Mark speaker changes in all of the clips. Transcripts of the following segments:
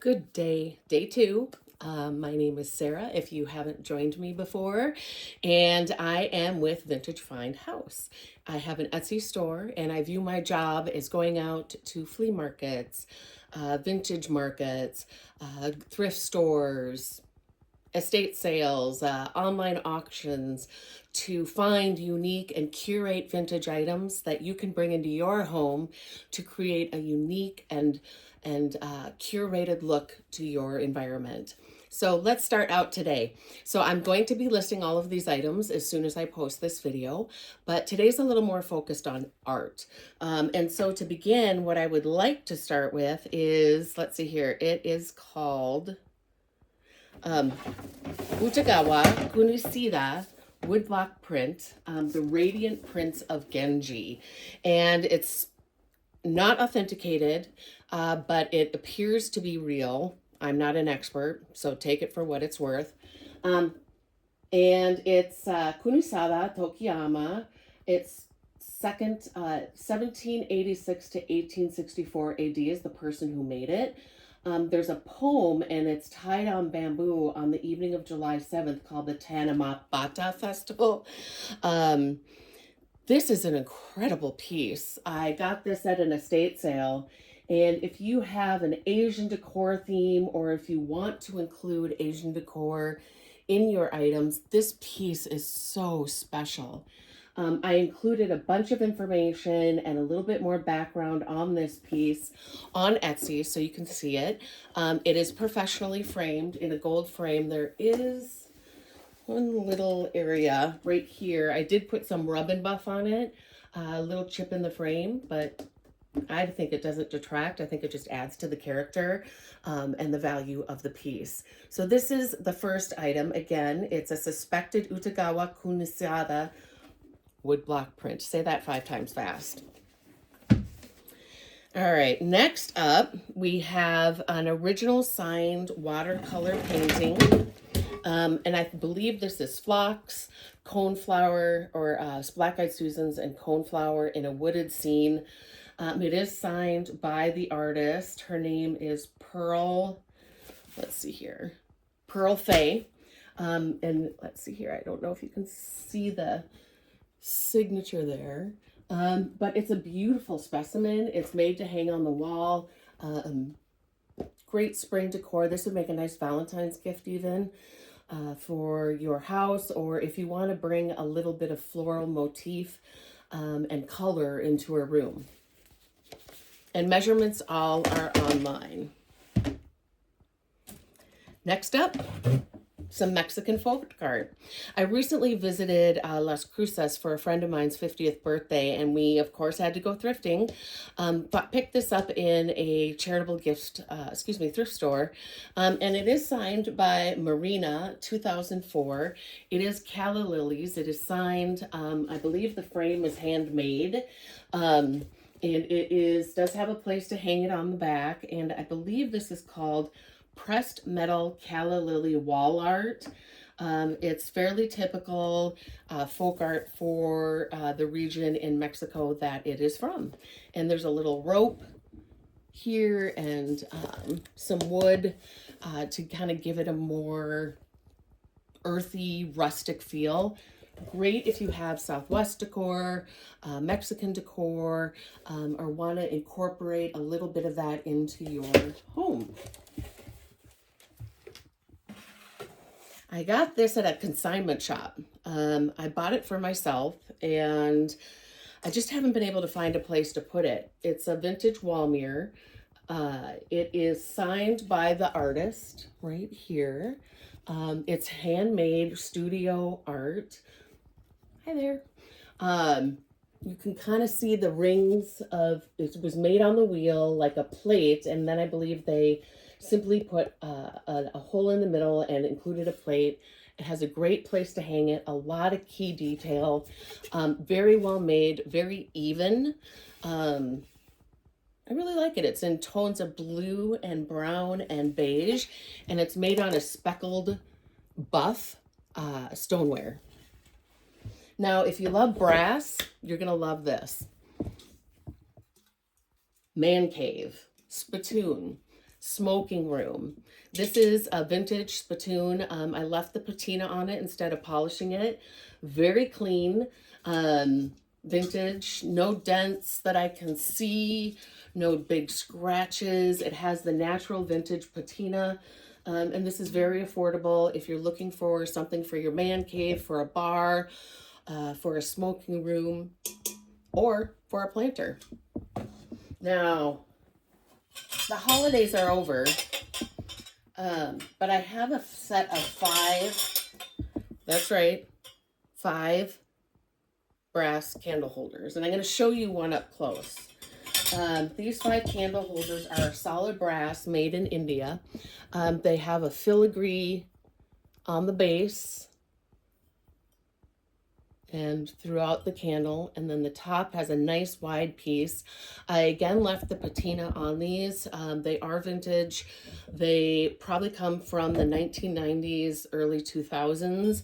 Speaker 1: Good day, day two. My name is Sarah, if you haven't joined me before, and I am with Vintage Find Haus. I have an Etsy store, and I view my job as going out to flea markets, vintage markets, thrift stores, estate sales, online auctions to find unique and curate vintage items that you can bring into your home to create a unique and curated look to your environment. So let's start out today. So I'm going to be listing all of these items as soon as I post this video, but today's a little more focused on art. And so to begin, what I would like to start with is, let's see here, it is called Utagawa Kunisida woodblock print, the Radiant Prince of Genji. And it's not authenticated, but it appears to be real. I'm not an expert, so take it for what it's worth. And it's Kunisada Tokiyama. It's 1786 to 1864 AD is the person who made it. There's a poem, and it's tied on bamboo on the evening of July 7th called the Tanamabata Festival. This is an incredible piece. I got this at an estate sale, and if you have an Asian decor theme or if you want to include Asian decor in your items, this piece is so special. I included a bunch of information and a little bit more background on this piece on Etsy so you can see it. It is professionally framed in a gold frame. There is one little area right here. I did put some rub and buff on it, a little chip in the frame, but I think it doesn't detract. I think it just adds to the character and the value of the piece. So this is the first item. Again, it's a suspected Utagawa Kunisada woodblock print. Say that 5 times fast. All right, next up, we have an original signed watercolor painting. And I believe this is phlox, coneflower, or black-eyed Susans and coneflower in a wooded scene. It is signed by the artist. Her name is Pearl, let's see here, Pearl Fay. And let's see here, I don't know if you can see the signature there, but it's a beautiful specimen. It's made to hang on the wall. Great spring decor. This would make a nice Valentine's gift even for your house, or if you want to bring a little bit of floral motif and color into a room. And measurements all are online. Next up, some Mexican folk art. I recently visited Las Cruces for a friend of mine's 50th birthday, and we, of course, had to go thrifting, but picked this up in a charitable thrift store, and it is signed by Marina, 2004. It is calla lilies. It is signed, I believe the frame is handmade, and it does have a place to hang it on the back, and I believe this is called pressed metal calla lily wall art. It's fairly typical folk art for the region in Mexico that it is from. And there's a little rope here and some wood to kind of give it a more earthy, rustic feel. Great if you have Southwest decor, Mexican decor, or want to incorporate a little bit of that into your home. I got this at a consignment shop. I bought it for myself, and I just haven't been able to find a place to put it. It's a vintage wall mirror. It is signed by the artist right here. It's handmade studio art. Hi there. You can kind of see the rings of, it was made on the wheel like a plate, and then I believe they simply put a hole in the middle and included a plate. It has a great place to hang it, a lot of key detail, very well made, very even. I really like it. It's in tones of blue and brown and beige, and it's made on a speckled buff stoneware. Now, if you love brass, you're going to love this. Man cave, spittoon, smoking room. This is a vintage spittoon. I left the patina on it instead of polishing it. Very clean, vintage, no dents that I can see, no big scratches. It has the natural vintage patina. And this is very affordable if you're looking for something for your man cave, for a bar, for a smoking room, or for a planter. Now, the holidays are over, but I have a set of 5, that's right, 5 brass candle holders, and I'm going to show you one up close. These 5 candle holders are solid brass made in India. They have a filigree on the base and throughout the candle, and then the top has a nice wide piece. I again left the patina on these. They are vintage. They probably come from the 1990s, early 2000s,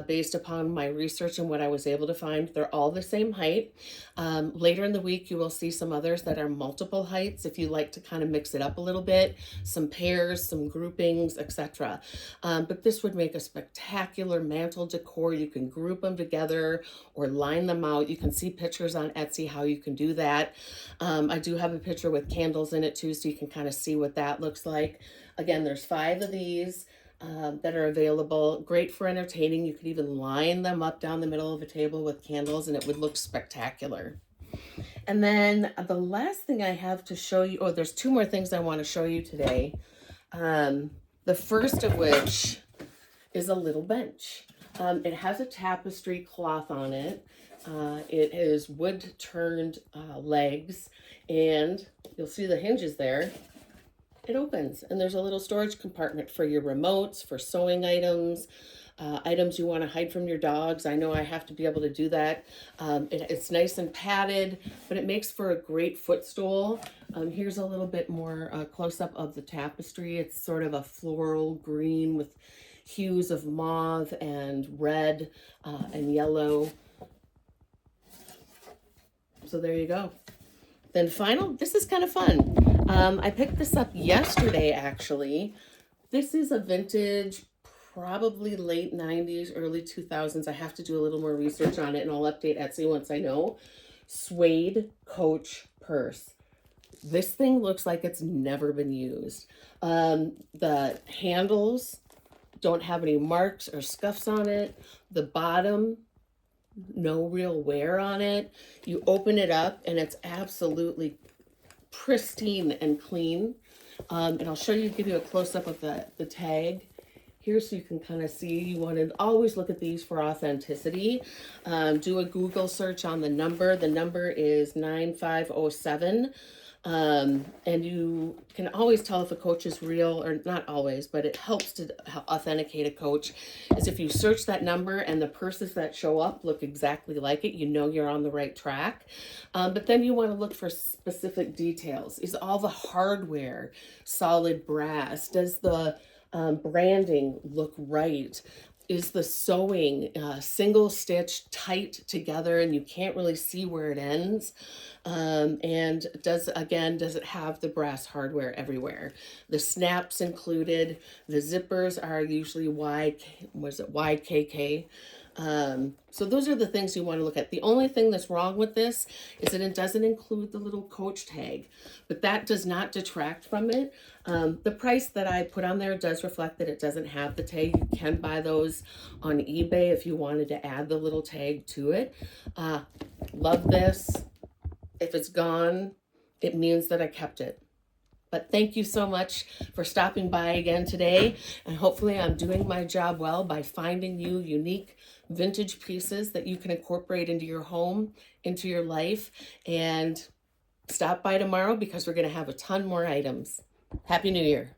Speaker 1: based upon my research and what I was able to find. They're all the same height. Later in the week, you will see some others that are multiple heights if you like to kind of mix it up a little bit, some pairs, some groupings, etc. But this would make a spectacular mantle decor. You can group them together or line them out. You can see pictures on Etsy how you can do that. I do have a picture with candles in it too, so you can kind of see what that looks like. Again, there's 5 of these that are available. Great for entertaining. You could even line them up down the middle of a table with candles and it would look spectacular. And then the last thing I have to show you, oh, there's 2 more things I want to show you today. The first of which is a little bench. It has a tapestry cloth on it. It is wood turned legs, and you'll see the hinges there. It opens, and there's a little storage compartment for your remotes, for sewing items, items you want to hide from your dogs. I know I have to be able to do that. It's nice and padded, but it makes for a great footstool. Here's a little bit more close-up of the tapestry. It's sort of a floral green with hues of mauve and red and yellow. So there you go. Then this is kind of fun. I picked this up yesterday, actually. This is a vintage, probably late 90s, early 2000s. I have to do a little more research on it, and I'll update Etsy once I know. Suede Coach purse. This thing looks like it's never been used. The handles don't have any marks or scuffs on it. The bottom, no real wear on it. You open it up and it's absolutely pristine and clean. And I'll show you, give you a close-up of the tag here so you can kind of see. You want to always look at these for authenticity. Do a Google search on the number. The number is 9507. And you can always tell if a coach is real, or not always, but it helps to authenticate a coach, is if you search that number and the purses that show up look exactly like it, you know you're on the right track. But then you want to look for specific details. Is all the hardware solid brass? Does the branding look right? Is the sewing single stitch tight together and you can't really see where it ends? And does it have the brass hardware everywhere? The snaps included. The zippers are usually wide KK. So those are the things you want to look at. The only thing that's wrong with this is that it doesn't include the little coach tag, but that does not detract from it. The price that I put on there does reflect that it doesn't have the tag. You can buy those on eBay if you wanted to add the little tag to it. Love this. If it's gone, it means that I kept it. But thank you so much for stopping by again today. And hopefully I'm doing my job well by finding you unique vintage pieces that you can incorporate into your home, into your life. And stop by tomorrow because we're going to have a ton more items. Happy New Year.